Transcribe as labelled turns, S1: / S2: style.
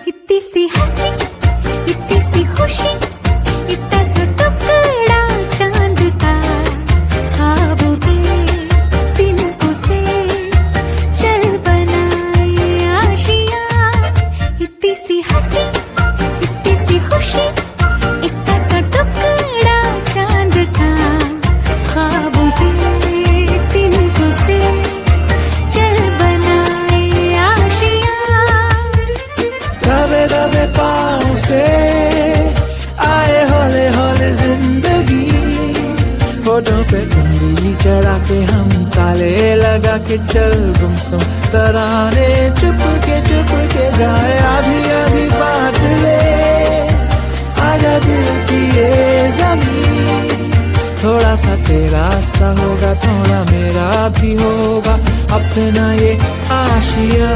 S1: इतनी सी हंसी, इतनी सी खुशी, इतना सा टुकड़ा चांद का, ख्वाबों के तिनकों से चल बनाए आशियां। इतनी सी हंसी, इतनी सी खुशी, इतना सा टुकड़ा चांद का, ख्वाबों के तिनकों से चल बनाए आशियां।
S2: दबे दबे पाँव से आए हौले हौले जिंदगी, होठों पे उंगली चढ़ा के हम ताले लगा के चल गुमसुम तराने चुप के गाए। आधी आधी बात ले आजा दिल की ये जमीन, थोड़ा सा तेरा सा होगा, थोड़ा मेरा भी होगा अपना ये आशिया।